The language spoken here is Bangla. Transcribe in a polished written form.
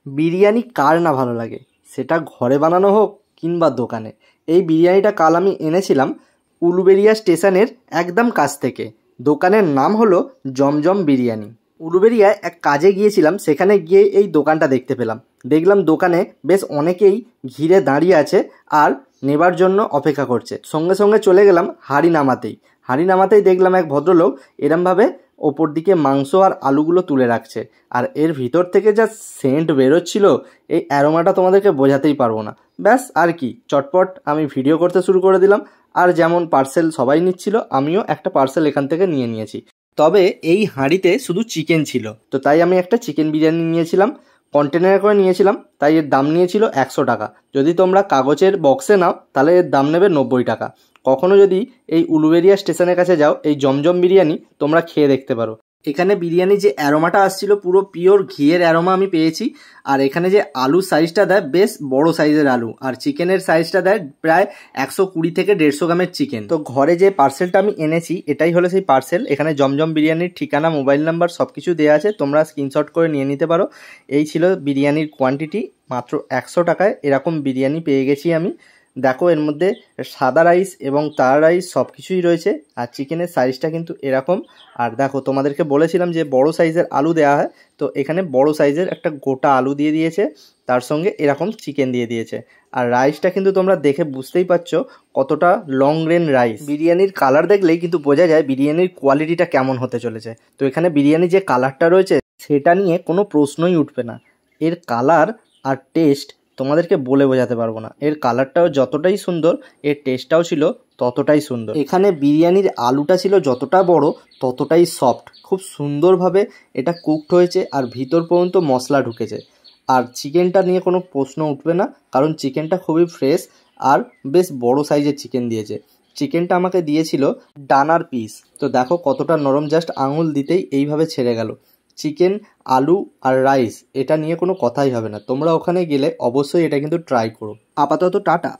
বিরিয়ানি কার না ভালো লাগে, সেটা ঘরে বানানো হোক কিংবা দোকানে। এই বিরিয়ানিটা কাল আমি এনেছিলাম উলুবেড়িয়া স্টেশনের একদম কাছ থেকে। দোকানের নাম হলো জমজম বিরিয়ানি। উলুবেড়িয়ায় এক কাজে গিয়েছিলাম, সেখানে গিয়ে এই দোকানটা দেখতে পেলাম। দেখলাম দোকানে বেশ অনেকেই ঘিরে দাঁড়িয়ে আছে আর নেবার জন্য অপেক্ষা করছে। সঙ্গে সঙ্গে চলে গেলাম হাঁড়ি নামাতেই দেখলাম এক ভদ্রলোক এরমভাবে ওপর দিকে মাংস আর আলুগুলো তুলে রাখছে। আর এর ভিতর থেকে যা সেন্ট বেরোচ্ছিল, এই অ্যারোমাটা তোমাদেরকে বোঝাতেই পারবো না। ব্যাস আর কি, চটপট আমি ভিডিও করতে শুরু করে দিলাম। আর যেমন পার্সেল সবাই নিচ্ছিল, আমিও একটা পার্সেল এখান থেকে নিয়েছি। তবে এই হাঁড়িতে শুধু চিকেন ছিল, তো তাই আমি একটা চিকেন বিরিয়ানি নিয়েছিলাম। কন্টেনারে করে নিয়েছিলাম, তাই এর দাম নিয়েছিল 100 টাকা। যদি তোমরা কাগজের বক্সে নাও তাহলে এর দাম নেবে 90 টাকা। কখনো যদি এই উলুবেড়িয়া স্টেশনের কাছে যাও, এই জমজম বিরিয়ানি তোমরা খেয়ে দেখতে পারো। এখানে বিরিয়ানির যে অ্যারোমাটা আসছিল, পুরো পিওর ঘিয়ের অ্যারোমা আমি পেয়েছি। আর এখানে যে আলু সাইজটা দেয়, বেশ বড় সাইজের আলু। আর চিকেনের সাইজটা দেয় প্রায় 120 থেকে 150 গ্রামের চিকেন। তো ঘরে যে পার্সেলটা আমি এনেছি, এটাই হলো সেই পার্সেল। এখানে জমজম বিরিয়ানির ঠিকানা, মোবাইল নাম্বার সব কিছু দেওয়া আছে, তোমরা স্ক্রিনশট করে নিয়ে নিতে পারো। এই ছিল বিরিয়ানির কোয়ান্টিটি, মাত্র 100 টাকায় এরকম বিরিয়ানি পেয়ে গেছি আমি। দেখো, এর মধ্যে সাদা রাইস এবং তার রাইস সব কিছুই রয়েছে। আর চিকেনের সাইজটা কিন্তু এরকম। আর দেখো, তোমাদেরকে বলেছিলাম যে বড় সাইজের আলু দেওয়া হয়, তো এখানে বড় সাইজের একটা গোটা আলু দিয়ে দিয়েছে, তার সঙ্গে এরকম চিকেন দিয়ে দিয়েছে। আর রাইসটা কিন্তু তোমরা দেখে বুঝতেই পারছো কতটা লং রেন রাইস। বিরিয়ানির কালার দেখলেই কিন্তু বোঝা যায় বিরিয়ানির কোয়ালিটিটা কেমন হতে চলেছে। তো এখানে বিরিয়ানির যে কালারটা রয়েছে, সেটা নিয়ে কোনো প্রশ্নই উঠবে না। এর কালার আর টেস্ট তোমাদেরকে বলে বোঝাতে পারবো না। এর কালারটাও যতটাই সুন্দর, এর টেস্টটাও ছিল ততটাই সুন্দর। এখানে বিরিয়ানির আলুটা ছিল যতটা বড় ততটাই সফট, খুব সুন্দরভাবে এটা কুকড হয়েছে আর ভিতর পর্যন্ত মশলা ঢুকেছে। আর চিকেনটা নিয়ে কোনো প্রশ্ন উঠবে না, কারণ চিকেনটা খুবই ফ্রেশ আর বেশ বড় সাইজের চিকেন দিয়েছে। চিকেনটা আমাকে দিয়েছিল ডানার পিস। তো দেখো কতটা নরম, জাস্ট আঙুল দিতেই এইভাবে ছেড়ে গেল। চিকেন, আলু আর রাইস, এটা নিয়ে কোনো কথাই হবে না। তোমরা ওখানে গেলে অবশ্যই এটা কিন্তু ট্রাই করো। আপাতত টাটা।